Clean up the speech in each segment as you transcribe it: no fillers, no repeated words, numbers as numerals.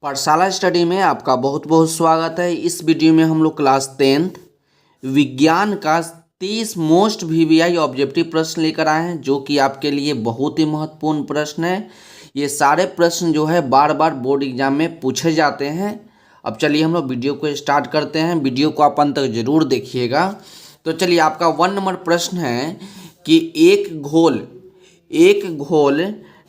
पाठशाला स्टडी में आपका बहुत बहुत स्वागत है। इस वीडियो में हम लोग क्लास 10th विज्ञान का 30 मोस्ट वीवीआई ऑब्जेक्टिव प्रश्न लेकर आए हैं, जो कि आपके लिए बहुत ही महत्वपूर्ण प्रश्न है। ये सारे प्रश्न जो है बार बार बोर्ड एग्जाम में पूछे जाते हैं। अब चलिए हम लोग वीडियो को स्टार्ट करते हैं। वीडियो को आप अंत तक जरूर देखिएगा। तो चलिए, आपका 1 नंबर प्रश्न है कि एक घोल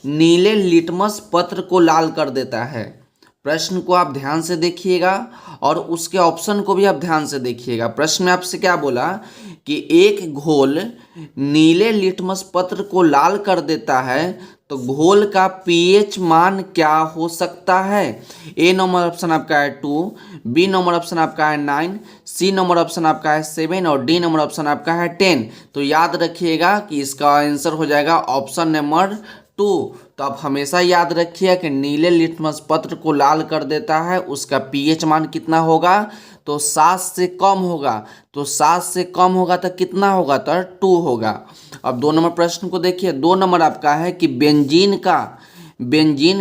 नीले लिटमस पत्र को लाल कर देता है। प्रश्न को आप ध्यान से देखिएगा और उसके ऑप्शन को भी आप ध्यान से देखिएगा। प्रश्न में आपसे क्या बोला कि एक घोल नीले लिटमस पत्र को लाल कर देता है, तो घोल का पीएच मान क्या हो सकता है। ए नंबर ऑप्शन आपका है 2, बी नंबर ऑप्शन आपका है 9, सी नंबर ऑप्शन आपका है 7 और डी नंबर ऑप्शन आपका है 10। तो याद रखिएगा कि इसका आंसर हो जाएगा ऑप्शन नंबर 2। तो आप हमेशा याद रखिए कि नीले लिटमस पत्र को लाल कर देता है, उसका पीएच मान कितना होगा, तो 7 से कम होगा। तो 7 से कम होगा तो कितना होगा, तो 2 होगा। अब 2 नंबर प्रश्न को देखिए। 2 नंबर आपका है कि बेंजीन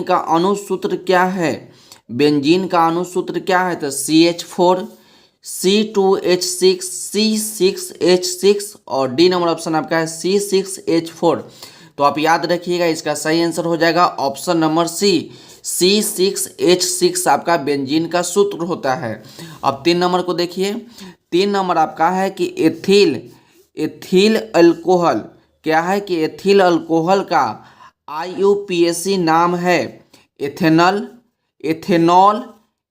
का अणुसूत्र क्या है। बेंजीन का अणुसूत्र क्या है, तो CH4 C2H6 C6H6 और डी नंबर ऑप्शन आपका है C6H4। तो आप याद रखिएगा, इसका सही आंसर हो जाएगा ऑप्शन नंबर सी, C6H6 आपका बेंजीन का सूत्र होता है। अब 3 नंबर को देखिए। 3 नंबर आपका है कि एथिल अल्कोहल क्या है, कि एथिल अल्कोहल का IUPAC नाम है एथेनॉल,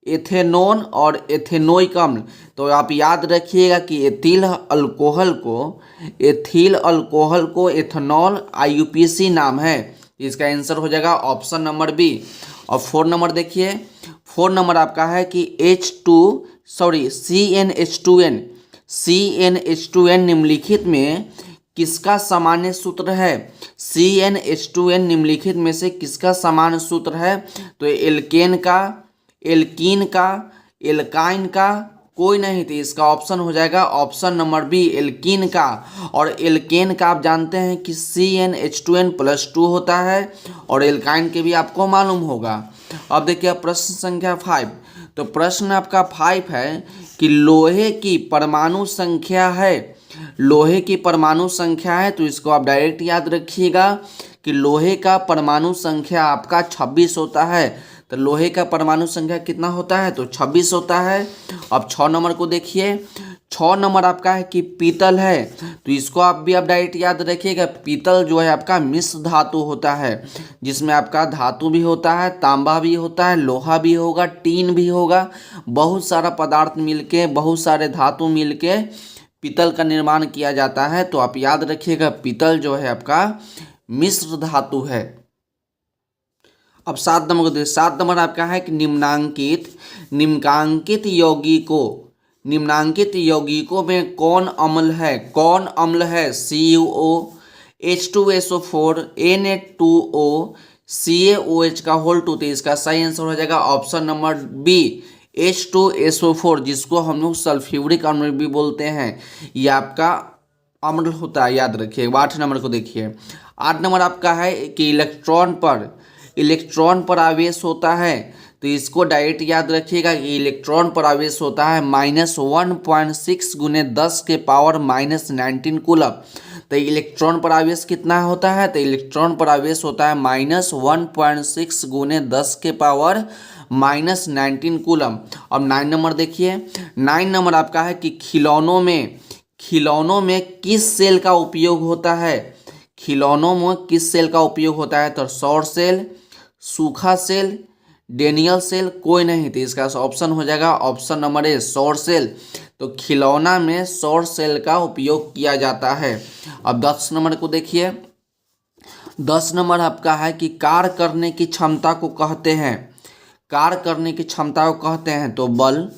एथेनोन और एथेनोइक अम्ल। तो आप याद रखिएगा कि एथिल अल्कोहल को एथेनॉल IUPAC नाम है। इसका आंसर हो जाएगा ऑप्शन नंबर बी। और 4 नंबर देखिए। 4 नंबर आपका है कि CnH2n निम्नलिखित में किसका सामान्य सूत्र है। CnH2n निम्नलिखित में से किसका सामान्य सूत्र है, तो एल्कीन का कोई नहीं। तो इसका ऑप्शन हो जाएगा ऑप्शन नंबर बी, एल्कीन का। और एल्केन का आप जानते हैं कि CnH2n+2 होता है और एल्काइन के भी आपको मालूम होगा। अब देखिए प्रश्न संख्या 5। तो प्रश्न आपका 5 है कि लोहे की परमाणु संख्या है। तो इसको आप डायरेक्ट याद रखिएगा कि लोहे का परमाणु संख्या आपका 26 होता है। तो लोहे का परमाणु संख्या कितना होता है, तो 26 होता है। अब 6 नंबर को देखिए। 6 नंबर आपका है कि पीतल है। तो इसको आप डायरेक्ट याद रखिएगा, पीतल जो है आपका मिश्र धातु होता है, जिसमें आपका धातु भी होता है, तांबा भी होता है, लोहा भी होगा, टीन भी होगा। बहुत सारा पदार्थ मिलके, बहुत सारे धातु मिलके पीतल का निर्माण किया जाता है। तो आप याद रखिएगा पीतल जो है आपका मिश्र धातु है। अब 7 नंबर को देखिए। 7 नंबर आपका है कि निम्नांकित यौगिकों में कौन अम्ल है। CuO, H2SO4, Na2O, CaOH का होल 2। तो इसका सही आंसर हो जाएगा ऑप्शन नंबर बी, H2SO4, जिसको हम लोग सल्फ्यूरिक अम्ल भी बोलते हैं। ये आपका अम्ल होता है, याद रखिए। 8 नंबर को देखिए। 8 नंबर आपका है कि इलेक्ट्रॉन पर आवेश होता है। तो इसको डायरेक्ट याद रखिएगा कि इलेक्ट्रॉन पर आवेश होता है -1.6 × 10⁻⁻19 कूलम। तो इलेक्ट्रॉन पर आवेश कितना होता है, तो इलेक्ट्रॉन पर आवेश होता है -1.6 × 10⁻⁻19 कूलम। अब 9 नंबर देखिए। 9 नंबर आपका है कि खिलौनों में किस सेल का उपयोग होता है। तो सौर सेल, सूखा सेल, डेनियल सेल, कोई नहीं। तो इसका ऑप्शन हो जाएगा ऑप्शन नंबर ए, सौर सेल। तो खिलौना में सौर सेल का उपयोग किया जाता है। अब 10 नंबर को देखिए। 10 नंबर आपका है कि कार्य करने की क्षमता को कहते हैं। तो बल,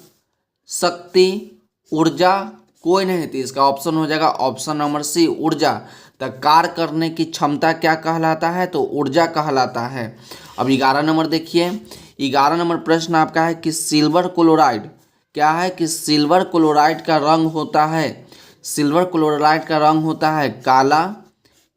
शक्ति, ऊर्जा, कोई नहीं। तो इसका ऑप्शन हो जाएगा ऑप्शन नंबर सी, ऊर्जा। तो कार्य करने की क्षमता क्या कहलाता है, तो ऊर्जा कहलाता है। अब 11 नंबर देखिए। 11 नंबर प्रश्न आपका है कि सिल्वर क्लोराइड का रंग होता है काला,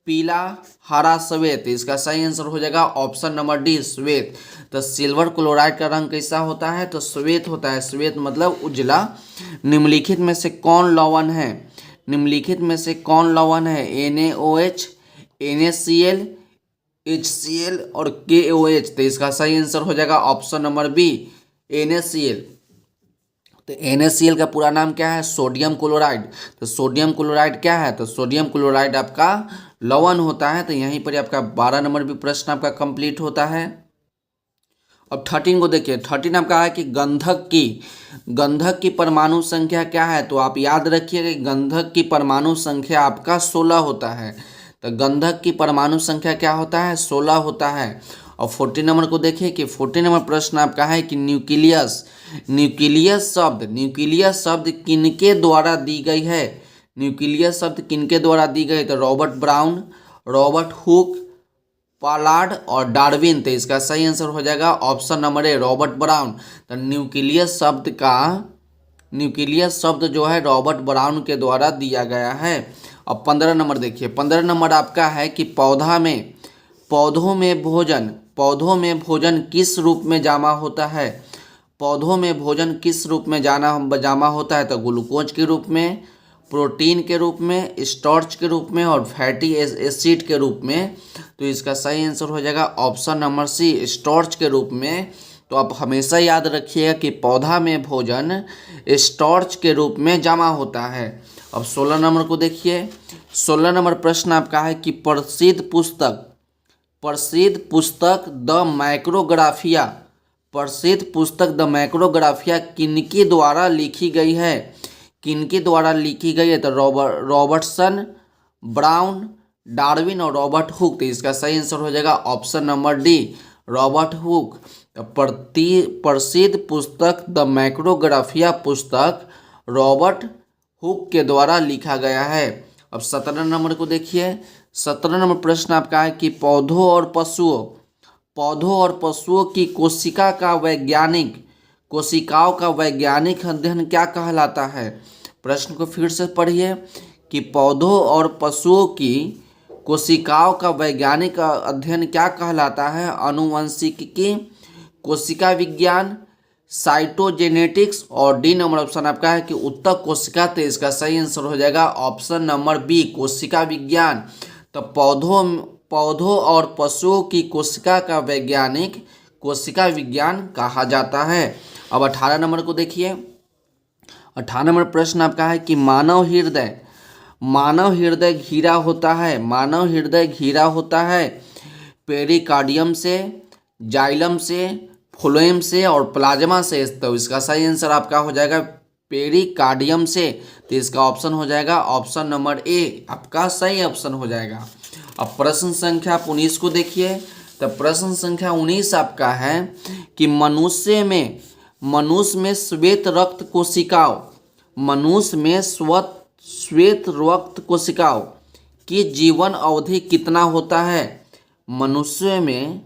पीला, हरा, श्वेत। इसका सही आंसर हो जाएगा ऑप्शन नंबर डी, श्वेत। तो सिल्वर क्लोराइड का रंग कैसा होता है? तो श्वेत होता है। श्वेत मतलब उजला। निम्नलिखित में से कौन लवण है? निम्नलिखित में से कौन लवण है? NaOH, NaCl, HCl और KOH। तो इसका सही आंसर हो जाएगा ऑप्शन नंबर बी, NaCl। तो NaCl का पूरा नाम क्या है? Sodium chloride. तो सोडियम क्लोराइड क्या है? तो सोडियम क्लोराइड आपका लवण होता है। तो यहीं पर आपका 12 नंबर भी प्रश्न आपका कंप्लीट होता है। अब 13 को देखिए। 13 आपका है कि गंधक की परमाणु संख्या क्या है? तो आप याद रखिएगा कि गंधक की परमाणु संख्या आपका 16 होता है। तो गंधक की परमाणु संख्या क्या होता है? 16 होता है। और 14 नंबर को देखिए कि 14 नंबर प्रश्न आपका है कि न्यूक्लियस शब्द किनके द्वारा दी गई है? न्यूक्लियस शब्द किनके द्वारा दी गई? तो रॉबर्ट ब्राउन, रॉबर्ट हुक, पालार्ड और डार्विन। तो इसका सही आंसर हो जाएगा option number A, Robert brown. तो न्यूक्लियस शब्द जो है रॉबर्ट ब्राउन के द्वारा दिया गया है। अब 15 नंबर देखिए। 15 नंबर आपका है कि पौधों में भोजन किस रूप में जमा होता है? पौधों में भोजन किस रूप में जमा होता है? तो ग्लूकोज के रूप में, प्रोटीन के रूप में, स्टार्च के रूप में और फैटी एसिड के रूप में। तो इसका सही आंसर हो जाएगा ऑप्शन नंबर सी, स्टार्च के रूप में। तो आप हमेशा याद रखिएगा कि पौधा में भोजन स्टार्च के रूप में जमा होता है। अब 16 नंबर को देखिए। 16 नंबर प्रश्न आपका है कि प्रसिद्ध पुस्तक द माइक्रोग्राफिया किनके द्वारा लिखी गई है? किनके द्वारा लिखी गई है? तो रॉबर्टसन, ब्राउन, डार्विन और रॉबर्ट हुक। तो इसका सही आंसर हो जाएगा option number D, Robert Hooke. तो प्रसिद्ध पुस्तक द माइक्रोग्राफिया पुस्तक रॉबर्ट हुक के द्वारा लिखा गया है। अब 17 नंबर को देखिए। 17 नंबर प्रश्न आपका है कि पौधों और पशुओं की कोशिकाओं का वैज्ञानिक अध्ययन क्या कहलाता है? प्रश्न को फिर से पढ़िए कि पौधों और पशुओं की कोशिकाओं का वैज्ञानिक अध्ययन क्या कहलाता है? आनुवंशिकी, कोशिका विज्ञान, साइटोजेनेटिक्स और डी नंबर ऑप्शन आपका है कि उत्तक कोशिका। तो इसका सही आंसर हो जाएगा ऑप्शन नंबर बी, कोशिका विज्ञान। तो पौधों और पशुओं की कोशिका का वैज्ञानिक कोशिका विज्ञान कहा जाता है। अब 18 नंबर को देखिए। 18 नंबर प्रश्न आपका है कि मानव हृदय घिरा होता है पेरिकार्डियम से, जाइलम से, फ्लोएम से और प्लाज्मा से। तो इसका सही आंसर आपका हो जाएगा पेरिकार्डियम से। तो इसका ऑप्शन हो जाएगा ऑप्शन नंबर ए, आपका सही ऑप्शन हो जाएगा। अब प्रश्न संख्या 19 को देखिए। तो प्रश्न संख्या 19 आपका है कि मनुष्य में श्वेत रक्त कोशिकाओं की जीवन अवधि कितना होता है? मनुष्य में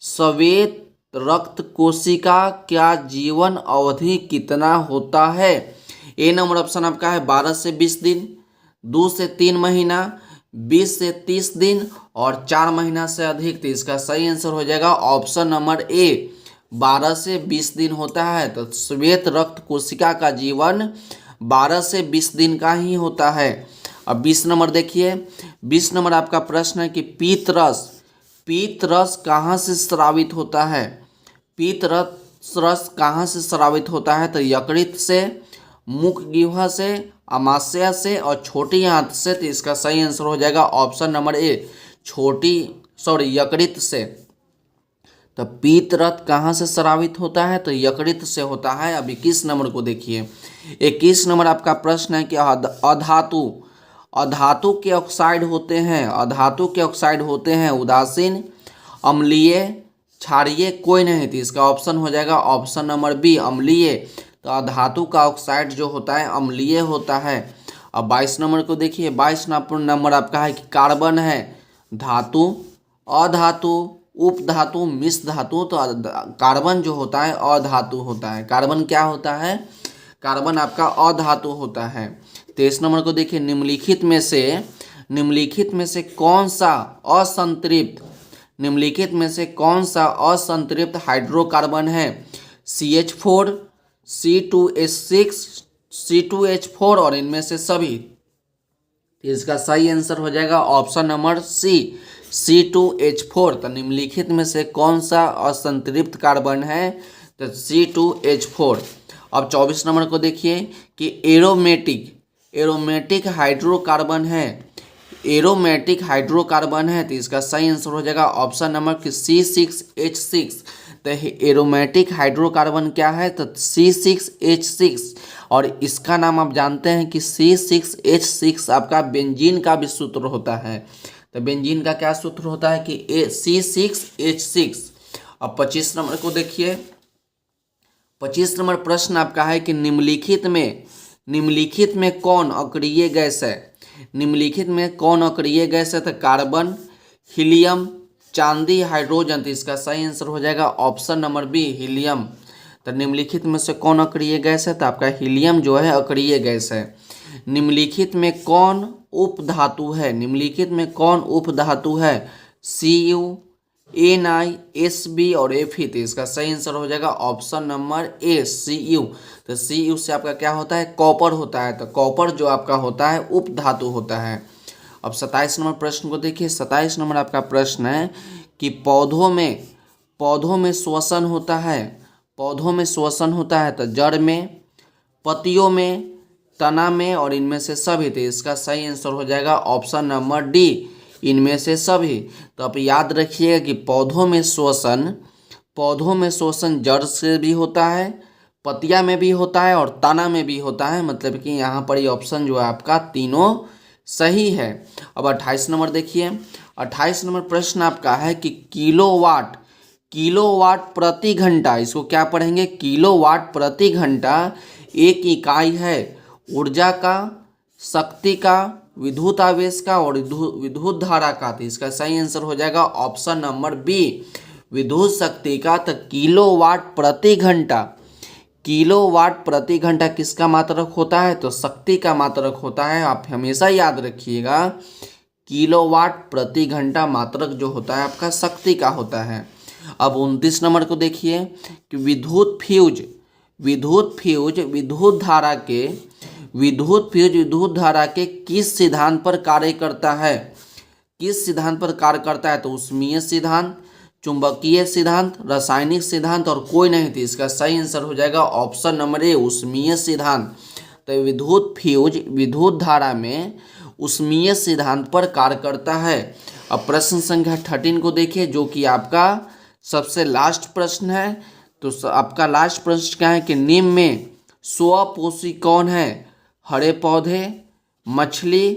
श्वेत रक्त कोशिका क्या जीवन अवधि कितना होता है? ए नंबर ऑप्शन आपका है 12 से 20 दिन, 2 से 3 महीना, 20 से 30 दिन और 4 महीना से अधिक। तो इसका सही आंसर हो जाएगा ऑप्शन नंबर ए, 12 से 20 दिन होता है। तो श्वेत रक्त कोशिका का जीवन 12 से 20 दिन का ही होता है। अब 20 नंबर देखिए। 20 नंबर आपका प्रश्न है कि पीत रस कहाँ से स्रावित होता है? पीत रस कहाँ से स्रावित होता है? तो यकृत से, मुख जिह्वा से, अमाशय से और छोटी आंत से। तो इसका सही आंसर हो जाएगा ऑप्शन नंबर ए, यकृत से। तो पीत रस कहाँ से स्रावित होता है? तो यकृत से होता है। अब 21 नंबर को देखिए। 21 नंबर आपका प्रश्न है कि अधातु के ऑक्साइड होते हैं उदासीन, अम्लीय, क्षारीय, कोई नहीं। तो इसका ऑप्शन हो जाएगा ऑप्शन नंबर बी, अम्लीय। तो अधातु का ऑक्साइड जो होता है अम्लीय होता है। अब 22 नंबर को देखिए। 22 नंबर आपका है कि कार्बन है धातु, अधातु, उपधातु, मिश्र धातु। तो कार्बन जो होता है अधातु होता है। कार्बन क्या होता है? कार्बन आपका अधातु होता है। 23 नंबर को देखिए। निम्नलिखित में से कौन सा निम्नलिखित में से कौन सा असंतृप्त हाइड्रोकार्बन है? CH4, C2H6, C2H4 और इनमें से सभी। तो इसका सही आंसर हो जाएगा ऑप्शन नंबर सी, C2H4। तो निम्नलिखित में से कौन सा असंतृप्त कार्बन है? तो C2H4। अब 24 नंबर को देखिए कि एरोमेटिक हाइड्रोकार्बन है। एरोमेटिक हाइड्रोकार्बन है तो इसका सही आंसर हो जाएगा ऑप्शन नंबर C6H6। तो एरोमेटिक हाइड्रोकार्बन क्या है? तो C6H6। और इसका नाम आप जानते हैं कि C6H6 आपका बेंजीन का भी सूत्र होता है। तो बेंजीन का क्या सूत्र होता है कि C6H6। अब 25 नंबर को देखिए। 25 नंबर प्रश्न आपका है कि निम्नलिखित में कौन अक्रिय गैस है? निम्नलिखित में कौन अक्रिय गैस है? तो कार्बन, हीलियम, चांदी, हाइड्रोजन। तो इसका सही आंसर हो जाएगा ऑप्शन नंबर बी, हीलियम। तो निम्नलिखित में से कौन अक्रिय गैस है? तो आपका हीलियम जो है अक्रिय गैस है। निम्नलिखित में कौन उपधातु है? निम्नलिखित में कौन उपधातु है? Cu, Na, Sb और Fe। तो इसका सही आंसर हो जाएगा ऑप्शन नंबर ए, Cu। तो Cu से आपका क्या होता है? कॉपर होता है। तो कॉपर जो आपका होता है उपधातु होता है। अब 27 नंबर प्रश्न को देखिए। 27 नंबर आपका प्रश्न है कि पौधों में श्वसन होता है। पौधों में श्वसन होता है तो जड़ में, पत्तियों में, तना में और इनमें से सभी। तो इसका सही आंसर हो जाएगा ऑप्शन नंबर डी, इनमें से सभी। तो आप याद रखिएगा कि पौधों में श्वसन जड़ से भी होता है, पत्तियां में भी होता है और तना में भी होता है। मतलब कि यहाँ पर ये ऑप्शन जो है आपका तीनों सही है। अब 28 नंबर देखिए। 28 नंबर प्रश्न आपका है कि किलोवाट प्रति घंटा, इसको क्या पढ़ेंगे? किलोवाट प्रति घंटा एक इकाई है ऊर्जा का, शक्ति का, विद्युत आवेश का और विद्युत धारा का। तो इसका सही आंसर हो जाएगा ऑप्शन नंबर बी, विद्युत शक्ति का। तो किलोवाट प्रति घंटा किसका मात्रक होता है? तो शक्ति का मात्रक होता है। आप हमेशा याद रखिएगा किलोवाट प्रति घंटा मात्रक जो होता है आपका शक्ति का होता है। अब 29 नंबर को देखिए कि विद्युत फ्यूज विद्युत धारा के किस सिद्धांत पर कार्य करता है? किस सिद्धांत पर कार्य करता है? तो ऊष्मीय सिद्धांत, चुंबकीय सिद्धांत, रासायनिक सिद्धांत और कोई नहीं। थी इसका सही आंसर हो जाएगा ऑप्शन नंबर ए, ऊष्मीय सिद्धांत। तो विद्युत फ्यूज विद्युत धारा में ऊष्मीय सिद्धांत पर कार्य करता है। अब प्रश्न संख्या 13 को देखिए जो कि आपका सबसे लास्ट प्रश्न है। तो आपका लास्ट प्रश्न क्या है कि निम्न में स्वपोषी कौन है? हरे पौधे, मछली,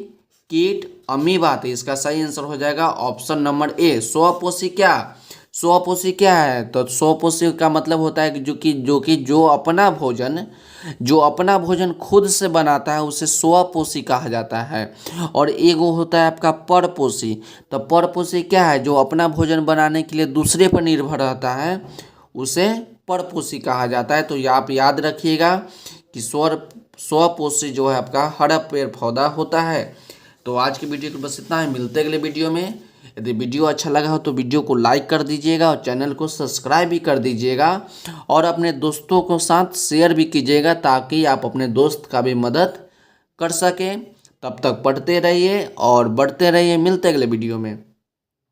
कीट, अमीबा। तो इसका सही आंसर हो जाएगा ऑप्शन नंबर ए, स्वपोषी क्या है? तो स्वपोषी का मतलब होता है कि जो अपना भोजन खुद से बनाता है उसे स्वपोषी कहा जाता है। और एगो होता है आपका परपोषी। तो परपोषी क्या है? जो अपना भोजन बनाने के लिए दूसरे पर निर्भर रहता है उसे परपोषी कहा जाता है। तो ये आप याद रखिएगा कि स्वपोषी जो है आपका हरा पेड़ पौधा होता है। तो आज की वीडियो को बस इतना है, मिलते हैं अगले वीडियो में। यदि वीडियो अच्छा लगा हो तो वीडियो को लाइक कर दीजिएगा और चैनल को सब्सक्राइब भी कर दीजिएगा और अपने दोस्तों को साथ शेयर भी कीजिएगा ताकि आप अपने दोस्त का भी मदद कर सकें। तब तक पढ़ते रहिए और बढ़ते रहिए। मिलते हैं अगले वीडियो में।